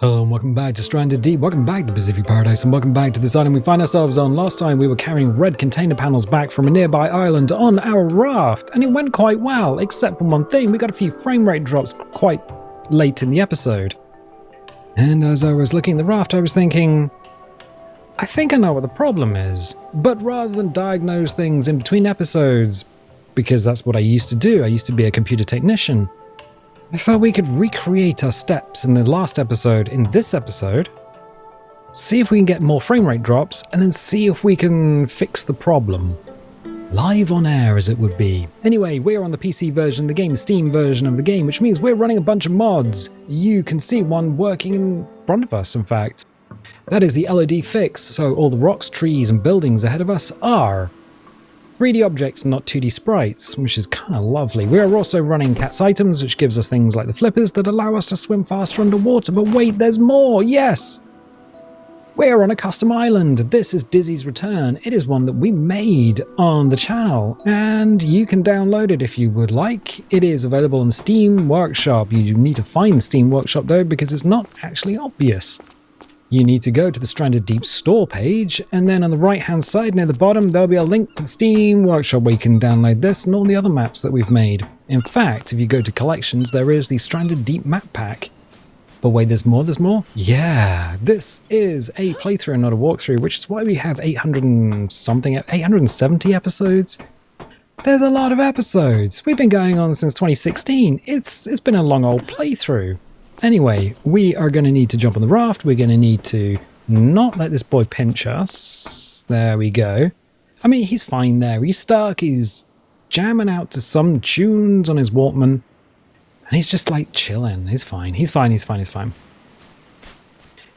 Hello and welcome back to Stranded Deep, welcome back to Pacific Paradise, and welcome back to this island we find ourselves on. Last time we were carrying red container panels back from a nearby island on our raft, and it went quite well, except for one thing. We got a few frame rate drops quite late in the episode. And as I was looking at the raft, I was thinking, I think I know what the problem is. But rather than diagnose things in between episodes, because that's what I used to do, I used to be a computer technician, I thought we could recreate our steps in the last episode in this episode, see if we can get more frame rate drops, and then see if we can fix the problem. Live on air, as it would be. Anyway, we're on the PC version, the game's Steam version of the game, which means we're running a bunch of mods. You can see one working in front of us, in fact. That is the LED fix, so all the rocks, trees, and buildings ahead of us are 3D objects, not 2D sprites, which is kind of lovely. We are also running Cat's items, which gives us things like the flippers that allow us to swim faster underwater. But wait, there's more! Yes! We're on a custom island. This is Dizzy's Return. It is one that we made on the channel, and you can download it if you would like. It is available on Steam Workshop. You need to find Steam Workshop though, because it's not actually obvious. You need to go to the Stranded Deep store page, and then on the right hand side near the bottom there'll be a link to the Steam Workshop where you can download this and all the other maps that we've made. In fact, if you go to collections, there is the Stranded Deep map pack. But wait, there's more? Yeah, this is a playthrough, not a walkthrough, which is why we have 870 episodes. There's a lot of episodes. We've been going on since 2016. It's been a long old playthrough. Anyway, we are going to need to jump on the raft. We're going to need to not let this boy pinch us. There we go. I mean, he's fine there. He's stuck. He's jamming out to some tunes on his Walkman. And he's just like chilling. He's fine. He's fine.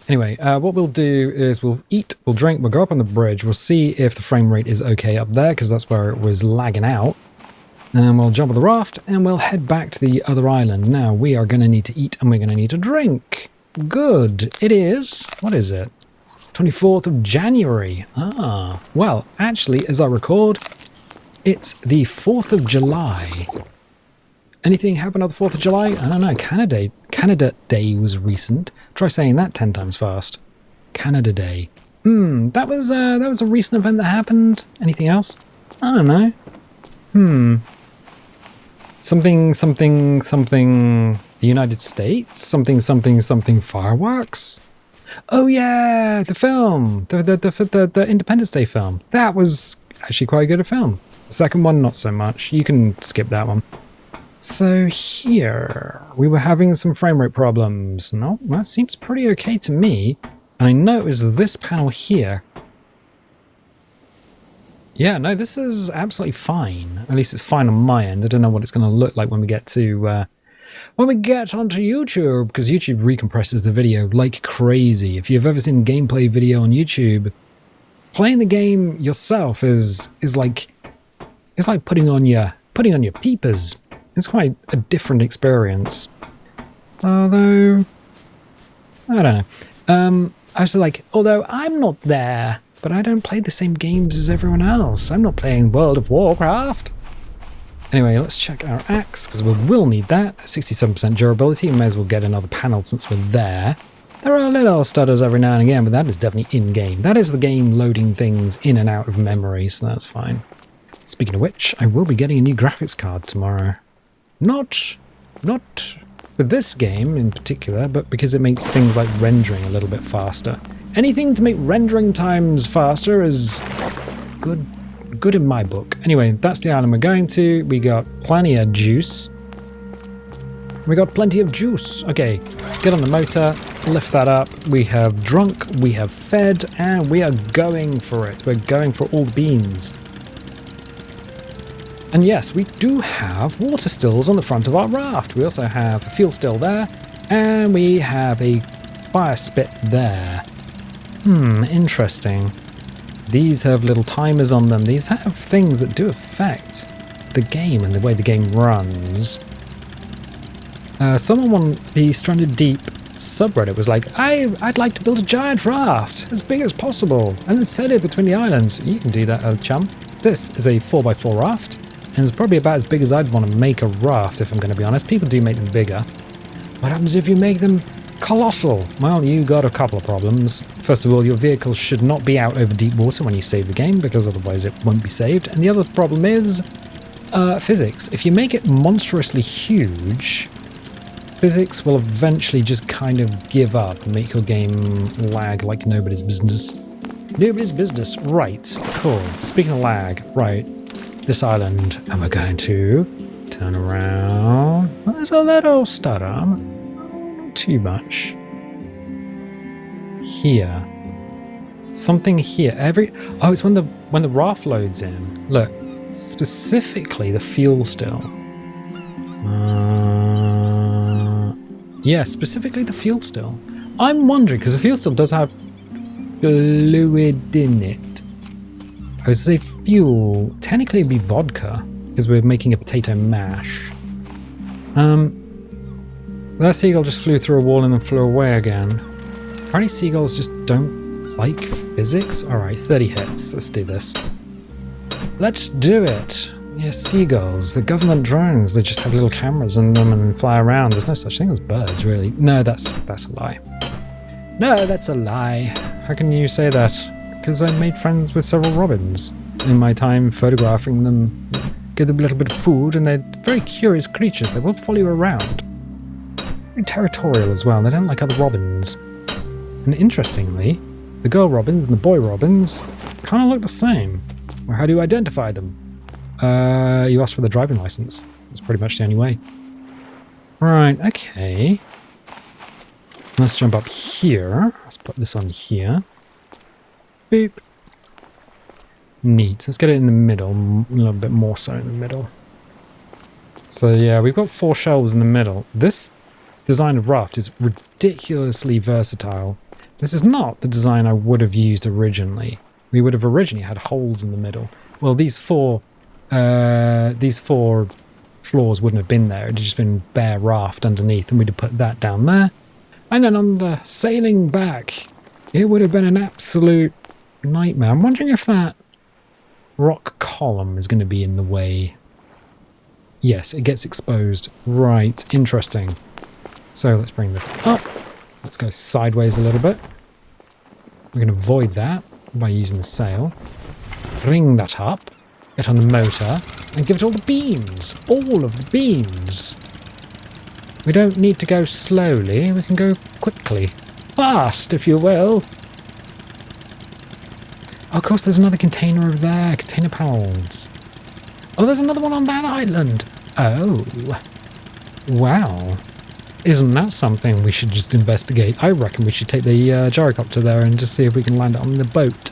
Anyway, what we'll do is we'll eat, we'll drink, we'll go up on the bridge. We'll see if the frame rate is okay up there, because that's where it was lagging out. And we'll jump on the raft and we'll head back to the other island. Now we are going to need to eat and we're going to need to drink. Good. It is, what is it? 24th of January. Ah, well, actually, as I record, it's the 4th of July. Anything happened on the 4th of July? I don't know. Canada Day was recent. Try saying that 10 times fast. Canada Day. That was a recent event that happened. Anything else? I don't know. Something, the United States? Something fireworks? Oh yeah, the film, the Independence Day film. That was actually quite a good film. The second one, not so much. You can skip that one. So here, we were having some frame rate problems. No, that seems pretty okay to me. And I know it was this panel here. Yeah, no, this is absolutely fine. At least it's fine on my end. I don't know what it's going to look like when we get to onto YouTube, because YouTube recompresses the video like crazy. If you've ever seen a gameplay video on YouTube, playing the game yourself is like putting on your peepers. It's quite a different experience. Although I don't know. I was like, although I'm not there. But I don't play the same games as everyone else. I'm not playing World of Warcraft. Anyway, let's check our axe, because we will need that. 67% durability. We may as well get another panel since we're there. There are little stutters every now and again, but that is definitely in-game. That is the game loading things in and out of memory, so that's fine. Speaking of which, I will be getting a new graphics card tomorrow. Not for this game in particular, but because it makes things like rendering a little bit faster. Anything to make rendering times faster is good in my book. Anyway, that's the island we're going to. We got plenty of juice. Okay, get on the motor, lift that up. We have drunk, we have fed, and we are going for it. We're going for all the beans. And yes, we do have water stills on the front of our raft. We also have a fuel still there, and we have a fire spit there. Interesting. These have little timers on them. These have things that do affect the game and the way the game runs. Someone on the Stranded Deep subreddit was like, I'd like to build a giant raft, as big as possible, and then set it between the islands. You can do that, chum. This is a 4x4 raft, and it's probably about as big as I'd want to make a raft, if I'm going to be honest. People do make them bigger. What happens if you make them Colossal. Well, you got a couple of problems. First of all, your vehicle should not be out over deep water when you save the game, because otherwise it won't be saved. And the other problem is physics. If you make it monstrously huge, physics will eventually just kind of give up and make your game lag like nobody's business. Nobody's business. Right, cool. Speaking of lag, right, this island, and we're going to turn around. Well, there's a little stutter. Not too much. Here. Something here. Oh, it's when the raft loads in. Look, specifically the fuel still. Yeah, specifically the fuel still. I'm wondering, because the fuel still does have fluid in it. I would say fuel. Technically it'd be vodka, because we're making a potato mash. That seagull just flew through a wall and then flew away again. Apparently seagulls just don't like physics. Alright, 30 hits. Let's do this. Let's do it. Yeah, seagulls. The government drones. They just have little cameras in them and fly around. There's no such thing as birds, really. No, that's a lie. No, that's a lie. How can you say that? Because I made friends with several robins in my time photographing them. Give them a little bit of food, and they're very curious creatures. They will follow you around. Very territorial as well. They don't like other robins. And interestingly, the girl robins and the boy robins kind of look the same. Well, how do you identify them? You ask for the driving license. That's pretty much the only way. Right, okay. Let's jump up here. Let's put this on here. Boop. Neat. Let's get it in the middle. A little bit more so in the middle. So yeah, we've got 4 shelves in the middle. This design of raft is ridiculously versatile. This is not the design I would have used originally. We would have originally had holes in the middle. Well, these four floors wouldn't have been there. It would have just been bare raft underneath, and we'd have put that down there. And then on the sailing back, it would have been an absolute nightmare. I'm wondering if that rock column is going to be in the way. Yes, it gets exposed. Right, interesting. So let's bring this up. Let's go sideways a little bit. We're going to avoid that by using the sail. Bring that up. Get on the motor and give it all the beams. All of the beams. We don't need to go slowly. We can go quickly. Fast, if you will. Oh, of course, there's another container over there. Container panels. Oh, there's another one on that island. Oh. Wow. Isn't that something we should just investigate? I reckon we should take the gyrocopter there and just see if we can land it on the boat.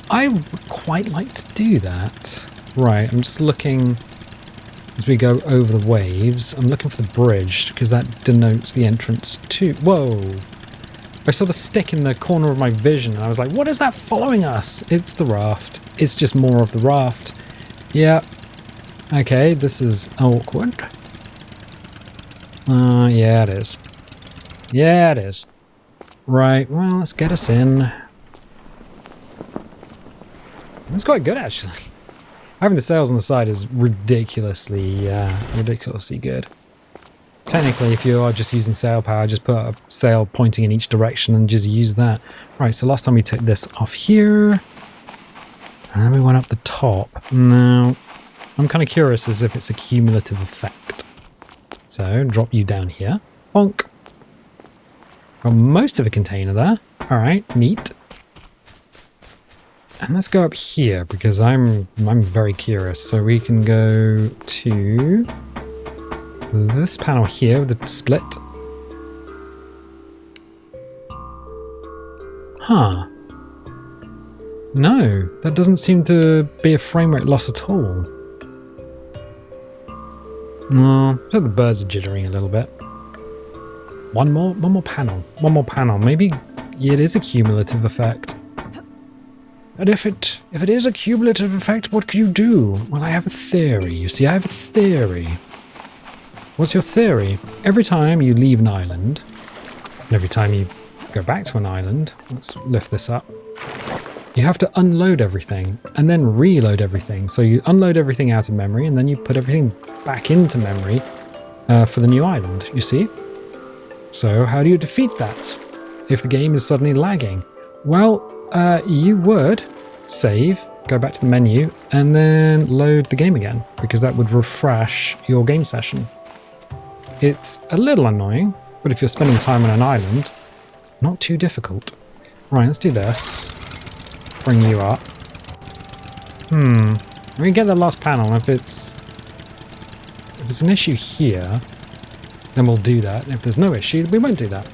I would quite like to do that. Right, I'm just looking as we go over the waves. I'm looking for the bridge because that denotes the entrance to... Whoa! I saw the stick in the corner of my vision and I was like, what is that following us? It's the raft. It's just more of the raft. Yeah. Okay, this is awkward. Yeah, it is. Yeah, it is. Right, well, let's get us in. That's quite good, actually. Having the sails on the side is ridiculously good. Technically, if you are just using sail power, just put a sail pointing in each direction and just use that. Right, so last time we took this off here. And then we went up the top. Now, I'm kind of curious as if it's a cumulative effect. So, drop you down here. Bonk. Got most of a container there. Alright, neat. And let's go up here because I'm very curious. So we can go to this panel here with the split. Huh. No, that doesn't seem to be a frame rate loss at all. No, so the birds are jittering a little bit. One more panel. Maybe it is a cumulative effect. And if it is a cumulative effect, what can you do? Well, I have a theory. You see, I have a theory. What's your theory? Every time you leave an island, and every time you go back to an island, let's lift this up, you have to unload everything and then reload everything. So you unload everything out of memory and then you put everything back into memory for the new island, you see? So how do you defeat that if the game is suddenly lagging? Well, you would save, go back to the menu, and then load the game again, because that would refresh your game session. It's a little annoying, but if you're spending time on an island, not too difficult. Right, let's do this. Bring you up. We get the last panel. If it's an issue here, then we'll do that. If there's no issue, we won't do that.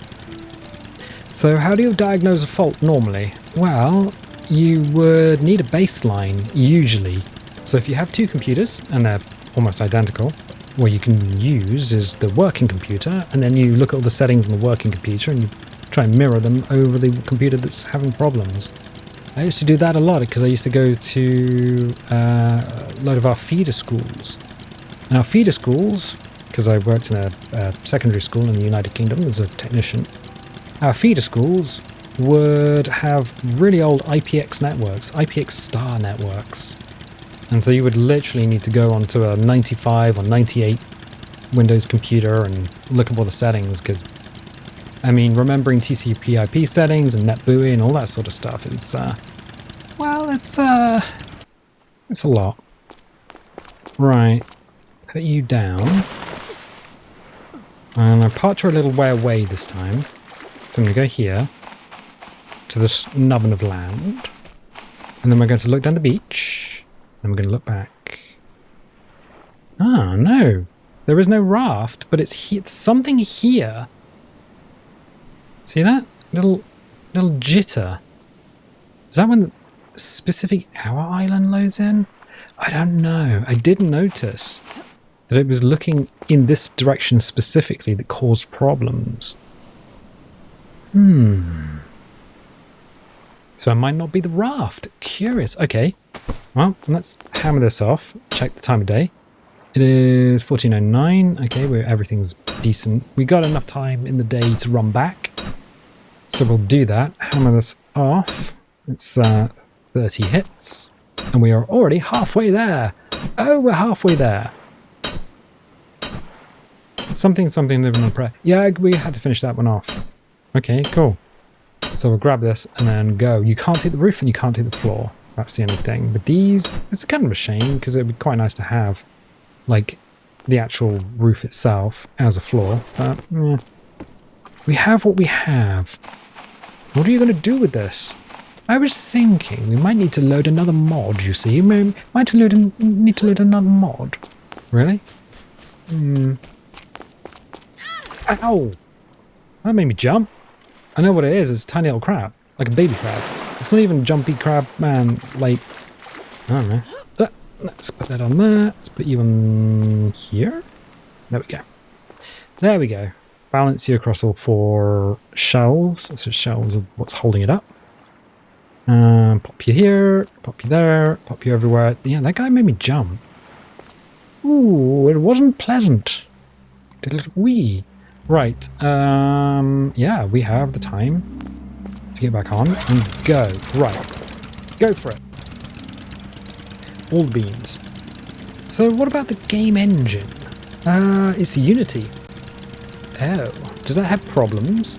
So how do you diagnose a fault normally? Well, you would need a baseline, usually. So if you have two computers, and they're almost identical, what you can use is the working computer, and then you look at all the settings in the working computer, and you try and mirror them over the computer that's having problems. I used to do that a lot, because I used to go to a lot of our feeder schools. And our feeder schools, because I worked in a secondary school in the United Kingdom as a technician, our feeder schools would have really old IPX networks, IPX star networks. And so you would literally need to go onto a 95 or 98 Windows computer and look at all the settings, because, I mean, remembering TCP IP settings and NetBEUI and all that sort of stuff is, well, it's a lot. Right, put you down. And I parked you a little way away this time. So I'm going to go here, to this nubbin of land. And then we're going to look down the beach. Then we're going to look back. Ah, no. There is no raft, but it's something here. See that? Little jitter. Is that when the specific our island loads in? I don't know. I did notice that it was looking in this direction specifically that caused problems. So it might not be the raft. Curious. Okay. Well, let's hammer this off. Check the time of day. It is 14:09. Okay, everything's decent. We got enough time in the day to run back. So we'll do that. Hammer this off. It's 30 hits. And we are already halfway there. Oh, we're halfway there. Something, living on prayer. Yeah, we had to finish that one off. Okay, cool. So we'll grab this and then go. You can't take the roof and you can't take the floor. That's the only thing. But these, it's kind of a shame because it would be quite nice to have, like, the actual roof itself as a floor. But, we have what we have. What are you going to do with this? I was thinking we might need to load another mod, you see. We might need to load another mod. Really? Ow! That made me jump. I know what it is. It's a tiny little crab. Like a baby crab. It's not even a jumpy crab, man. Like, I don't know. Let's put that on there. Let's put you on here. There we go. There we go. Balance you across all four shelves. So shelves are what's holding it up. Pop you here. Pop you there. Pop you everywhere. Yeah, that guy made me jump. Ooh, it wasn't pleasant. Did a little wee. Right, yeah, we have the time to get back on and go. Right, go for it. All the beans. So what about the game engine? It's Unity. Oh, does that have problems?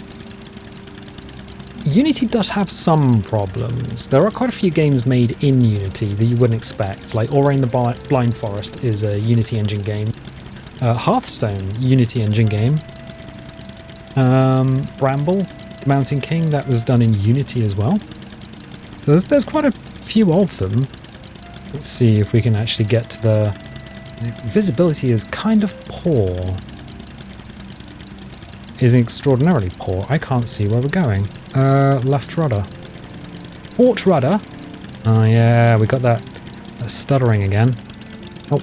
Unity does have some problems. There are quite a few games made in Unity that you wouldn't expect. Like Ori and the Blind Forest is a Unity engine game. Hearthstone, Unity engine game. Bramble, the Mountain King, that was done in Unity as well. So there's quite a few of them. Let's see if we can actually get to the visibility is kind of poor. Is extraordinarily poor. I can't see where we're going. Left rudder. Port rudder. Oh yeah, we got that stuttering again. Oh.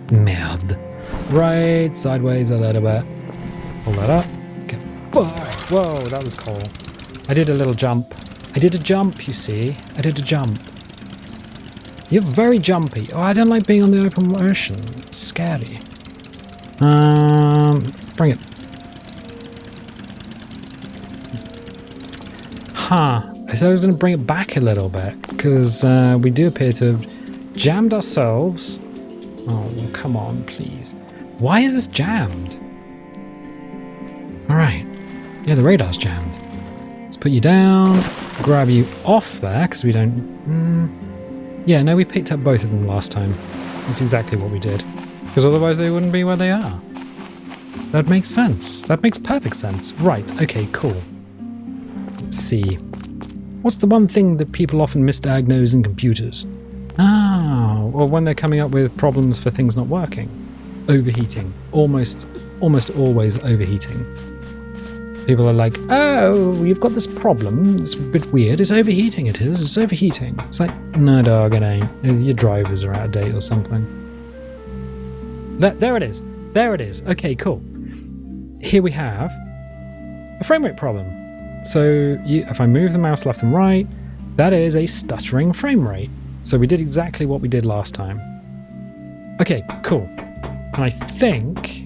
Merde. Right, sideways a little bit. Pull that up. Okay. Whoa, that was cool. I did a little jump. I did a jump, you see. I did a jump. You're very jumpy. Oh, I don't like being on the open ocean. It's scary. Bring it. Huh. So I was going to bring it back a little bit, because we do appear to have jammed ourselves. Oh, come on, please. Why is this jammed? Alright. Yeah, the radar's jammed. Let's put you down, grab you off there, because we don't... Yeah, no, we picked up both of them last time. That's exactly what we did. Because otherwise they wouldn't be where they are. That makes sense. That makes perfect sense. Right, okay, cool. Let's see. What's the one thing that people often misdiagnose in computers? Well, when they're coming up with problems for things not working. Overheating. Almost always overheating. People are like, oh, you've got this problem. It's a bit weird. It's overheating, it is. It's overheating. It's like, no, dog, it ain't. Your drivers are out of date or something. There it is. There it is. Okay, cool. Here we have a frame rate problem. So if I move the mouse left and right, that is a stuttering frame rate. So we did exactly what we did last time. Okay, cool. And I think...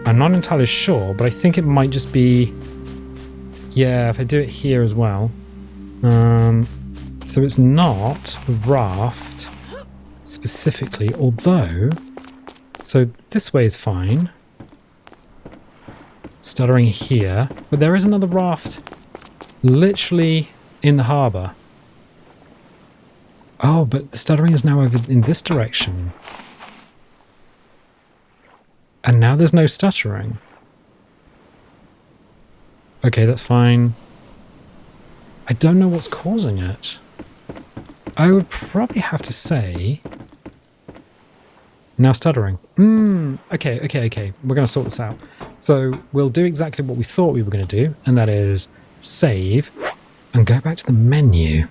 I'm not entirely sure, but I think it might just be... Yeah, if I do it here as well. So it's not the raft specifically, although... So this way is fine. Stuttering here. But there is another raft literally in the harbour. Oh, but the stuttering is now over in this direction. And now there's no stuttering. Okay, that's fine. I don't know what's causing it. I would probably have to say... Now stuttering. Okay. We're going to sort this out. So we'll do exactly what we thought we were going to do, and that is save and go back to the menu.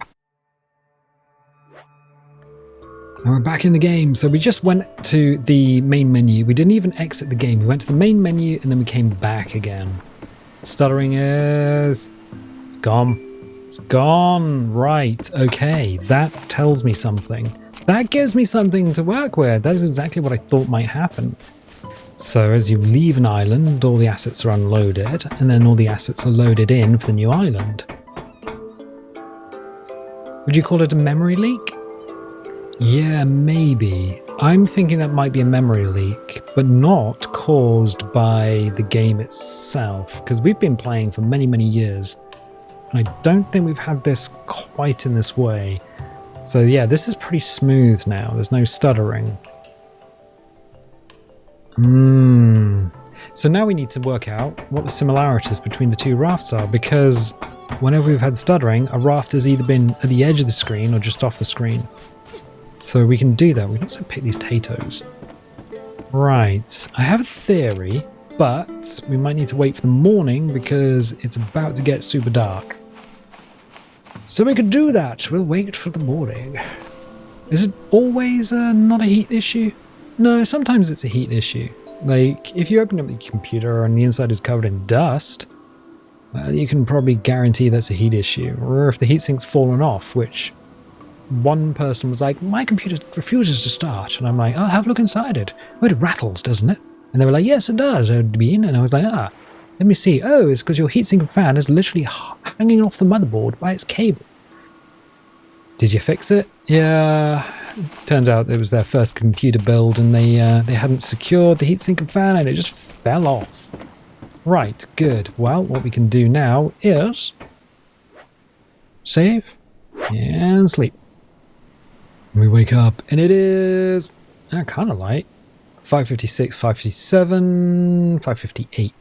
And we're back in the game. So we just went to the main menu. We didn't even exit the game. We went to the main menu and then we came back again. Stuttering is... It's gone. It's gone. Right. Okay. That tells me something. That gives me something to work with. That is exactly what I thought might happen. So as you leave an island, all the assets are unloaded, and then all the assets are loaded in for the new island. Would you call it a memory leak? Yeah, maybe. I'm thinking that might be a memory leak, but not caused by the game itself, because we've been playing for many, many years, and I don't think we've had this quite in this way. So yeah, this is pretty smooth now. There's no stuttering. So now we need to work out what the similarities between the two rafts are, because whenever we've had stuttering, a raft has either been at the edge of the screen or just off the screen. So we can do that. We can also pick these potatoes. Right. I have a theory, but we might need to wait for the morning because it's about to get super dark. So we could do that. We'll wait for the morning. Is it always not a heat issue? No, sometimes it's a heat issue. Like, if you open up the computer and the inside is covered in dust, well, you can probably guarantee that's a heat issue. Or if the heatsink's fallen off, which one person was like, my computer refuses to start. And I'm like, oh, have a look inside it. Oh, it rattles, doesn't it? And they were like, yes, it does, Dean. And I was like, let me see. Oh, it's because your heatsink fan is literally hanging off the motherboard by its cable. Did you fix it? Yeah. Turns out it was their first computer build and they hadn't secured the heatsink fan and it just fell off. Right, good. Well, what we can do now is save and sleep. We wake up and it is kind of light. 5:56, 5:57, 5:58.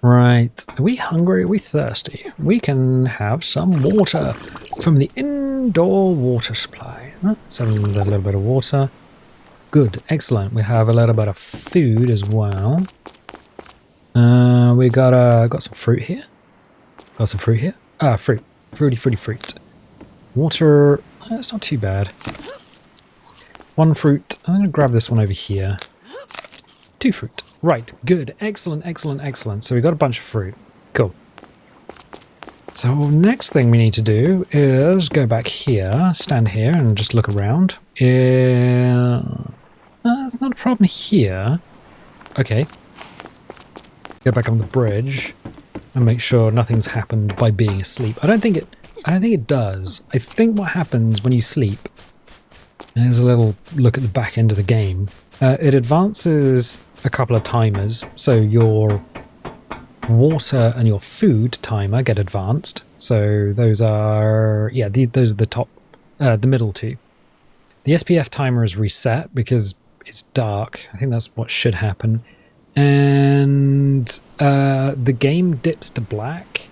Right, are we hungry? Are we thirsty? We can have some water from the indoor water supply. Let's have a little bit of water. Good, excellent. We have a little bit of food as well. We got some fruit here. Got some fruit here. Fruit. Fruit. Water, that's not too bad. One fruit. I'm going to grab this one over here. 2 fruit. Right, good. Excellent. So we got a bunch of fruit. Cool. So next thing we need to do is go back here, stand here and just look around. There's not a problem here. Okay. Go back on the bridge and make sure nothing's happened by being asleep. I don't think it does. I think what happens when you sleep, there's a little look at the back end of the game. It advances a couple of timers, so your water and your food timer get advanced. So those are, yeah, those are the top, the middle two. The SPF timer is reset because it's dark. I think that's what should happen. And the game dips to black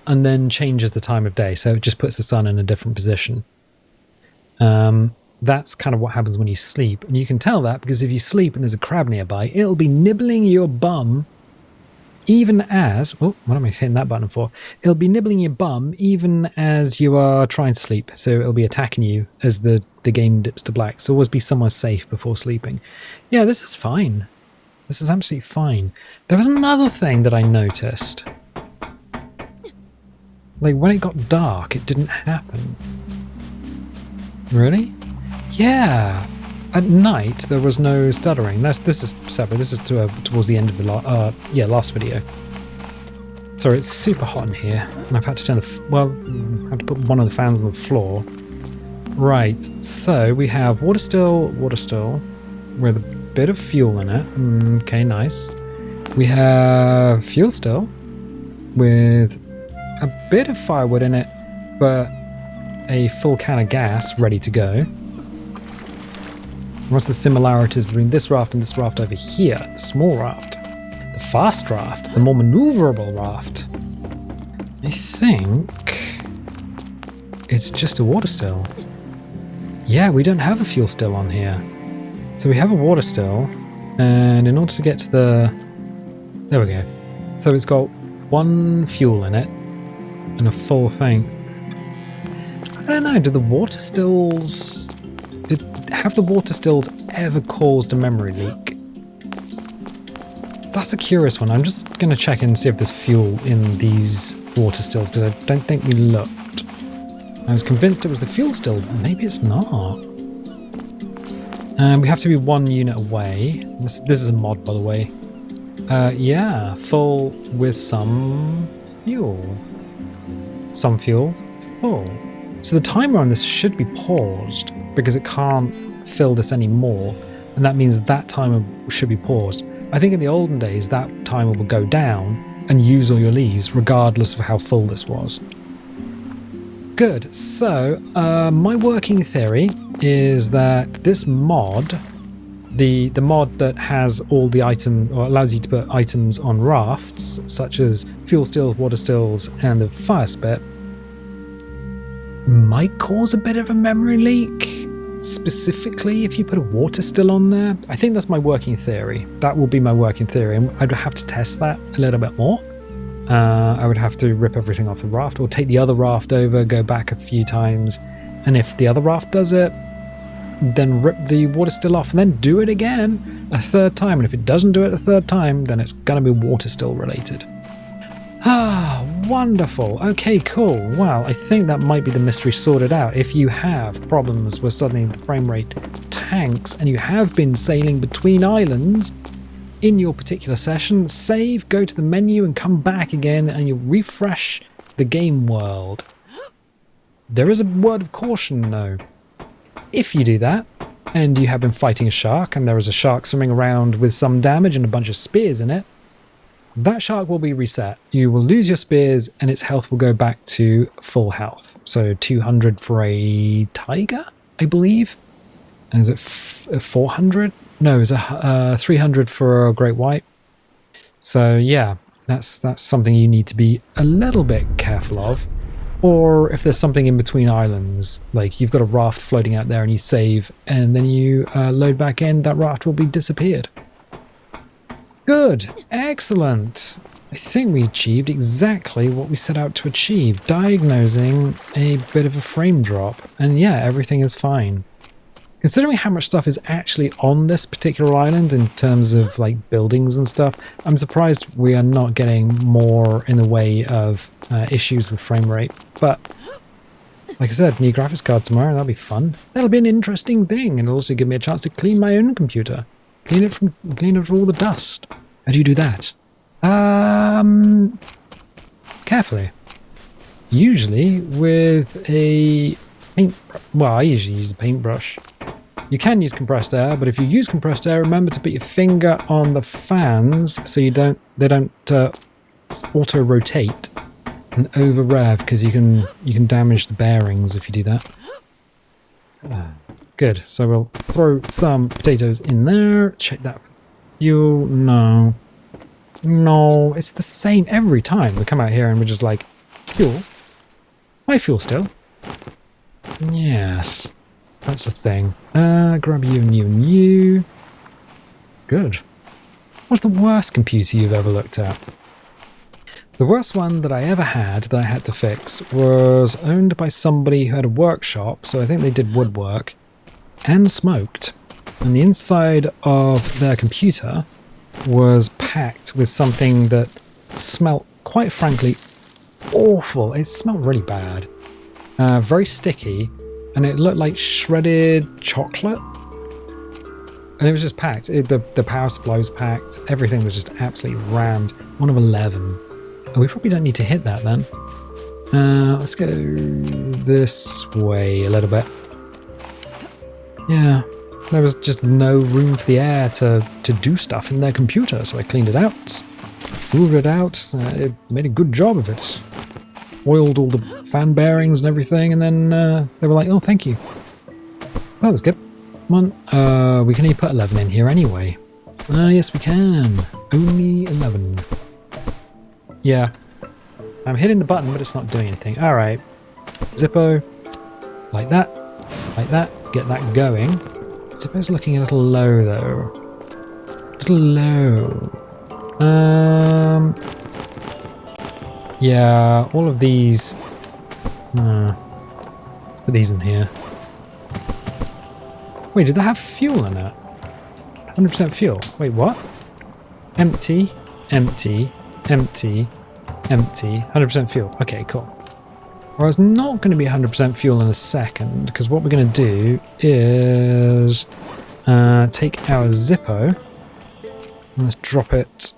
and then changes the time of day. So it just puts the sun in a different position. That's kind of what happens when you sleep. And you can tell that because if you sleep and there's a crab nearby, it'll be nibbling your bum even as... Oh, what am I hitting that button for? It'll be nibbling your bum even as you are trying to sleep. So it'll be attacking you as the game dips to black. So always be somewhere safe before sleeping. Yeah, this is fine. This is absolutely fine. There was another thing that I noticed. Like, when it got dark, it didn't happen. Really? Yeah. At night, there was no stuttering. This is separate. This is towards the end of the last video. Sorry, it's super hot in here. And I've had to turn I have to put one of the fans on the floor. Right, so we have water still, with a bit of fuel in it. Okay, nice. We have fuel still, with a bit of firewood in it, but a full can of gas ready to go. What's the similarities between this raft and this raft over here? The small raft, the fast raft, the more maneuverable raft. I think it's just a water still. Yeah, we don't have a fuel still on here. So we have a water still, and in order to get to the... There we go. So it's got one fuel in it, and a full thing. I don't know, have the water stills ever caused a memory leak? That's a curious one. I'm just going to check and see if there's fuel in these water stills. I don't think we looked. I was convinced it was the fuel still. Maybe it's not. We have to be 1 unit away. This is a mod, by the way. Yeah, full with some fuel. Some fuel. Full. So the timer on this should be paused because it can't fill this anymore, and that means that timer should be paused. I think in the olden days that timer would go down and use all your leaves regardless of how full this was. Good. So my working theory is that this mod, the mod that has all the item, or allows you to put items on rafts such as fuel stills, water stills, and the fire spit, might cause a bit of a memory leak, specifically if you put a water still on there. I think that's my working theory. That will be my working theory, and I'd have to test that a little bit more. I would have to rip everything off the raft, or take the other raft over, go back a few times, and if the other raft does it, then rip the water still off and then do it again a third time. And if it doesn't do it a third time, then it's going to be water still related. Ah, wonderful. Okay, cool. Wow, I think that might be the mystery sorted out. If you have problems where suddenly the frame rate tanks and you have been sailing between islands in your particular session, save, go to the menu and come back again, and you refresh the game world. There is a word of caution though. If you do that, and you have been fighting a shark, and there is a shark swimming around with some damage and a bunch of spears in it, that shark will be reset. You will lose your spears and its health will go back to full health. So 200 for a tiger, I believe. And is it 400? No, it's 300 for a great white. So yeah, that's something you need to be a little bit careful of. Or if there's something in between islands, like you've got a raft floating out there and you save and then you load back in, that raft will be disappeared. Good. Excellent. I think we achieved exactly what we set out to achieve, diagnosing a bit of a frame drop. And yeah, everything is fine. Considering how much stuff is actually on this particular island in terms of like buildings and stuff, I'm surprised we are not getting more in the way of issues with frame rate. But like I said, new graphics card tomorrow, that'll be fun. That'll be an interesting thing, and it'll also give me a chance to clean my own computer. Clean it of all the dust. How do you do that? Carefully. Usually with a paint... Well, I usually use a paintbrush. You can use compressed air, but if you use compressed air, remember to put your finger on the fans so they don't auto rotate and over rev because you can damage the bearings if you do that. Good. So we'll throw some potatoes in there. Check that. Fuel. No. No. It's the same every time. We come out here and we're just like, fuel. My fuel still. Yes. That's the thing. Grab you and you and you. Good. What's the worst computer you've ever looked at? The worst one that I ever had that I had to fix was owned by somebody who had a workshop, so I think they did woodwork, and smoked. And the inside of their computer was packed with something that smelt, quite frankly, awful. It smelled really bad. Very sticky, and it looked like shredded chocolate. And it was just packed. The power supply was packed. Everything was just absolutely rammed. 1 of 11. Oh, we probably don't need to hit that then. Let's go this way a little bit. Yeah, there was just no room for the air to do stuff in their computer, so I cleaned it out, moved it out. It made a good job of it. Oiled all the fan bearings and everything, and then they were like, oh, thank you. That was good. Come on, we can only put 11 in here anyway. Yes we can. Only 11. Yeah. I'm hitting the button, but it's not doing anything. Alright. Zippo. Like that. Like that. Get that going. Zippo's looking a little low, though. A little low. Yeah, all of these... put these in here. Wait, did they have fuel in that? 100% fuel. Wait, what? Empty, empty, empty, empty. 100% fuel. Okay, cool. Well, it's not going to be 100% fuel in a second, because what we're going to do is take our Zippo and let's drop it.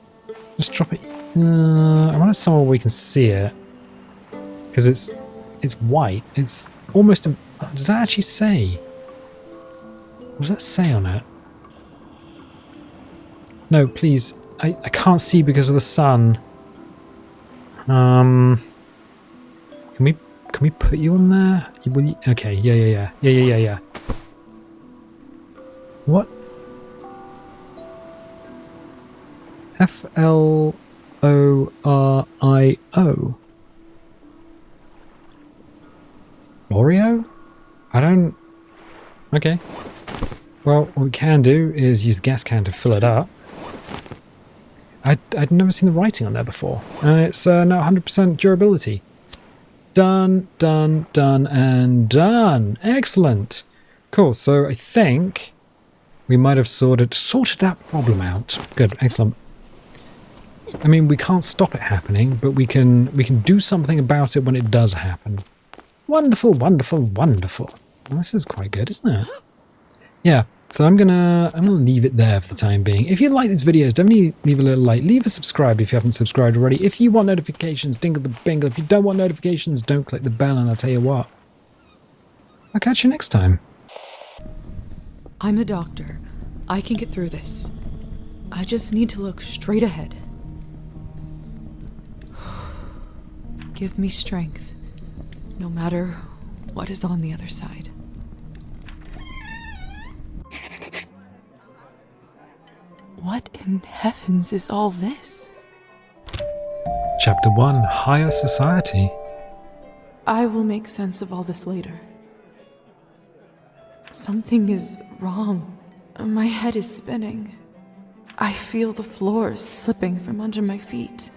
Let's drop it. I want it somewhere where we can see it, because it's white. It's almost. Does that actually say? What does that say on it? No, please. I can't see because of the sun. Can we put you on there? Okay, yeah. What? FLORIO? Oreo? I don't... Okay. Well, what we can do is use the gas can to fill it up. I'd never seen the writing on there before. It's now 100% durability. Done, done, done, and done. Excellent. Cool, so I think we might have sorted that problem out. Good, excellent. I mean, we can't stop it happening, but we can do something about it when it does happen. Wonderful, wonderful, wonderful. Well, this is quite good, isn't it? Yeah, so I'm gonna leave it there for the time being. If you like these videos, definitely leave a little like, leave a subscribe if you haven't subscribed already. If you want notifications, dingle the bingle. If you don't want notifications, don't click the bell, and I'll tell you what. I'll catch you next time. I'm a doctor. I can get through this. I just need to look straight ahead. Give me strength, no matter what is on the other side. What in heavens is all this? Chapter 1, Higher Society. I will make sense of all this later. Something is wrong. My head is spinning. I feel the floor slipping from under my feet.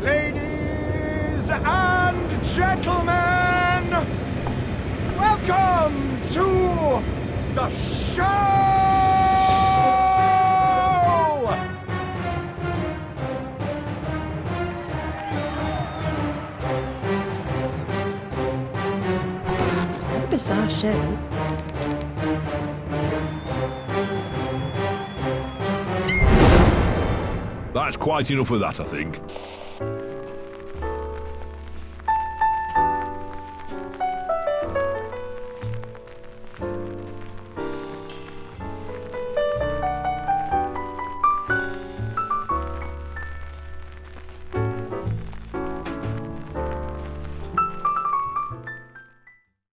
Ladies and gentlemen, welcome to the show! What a bizarre show. That's quite enough of that, I think.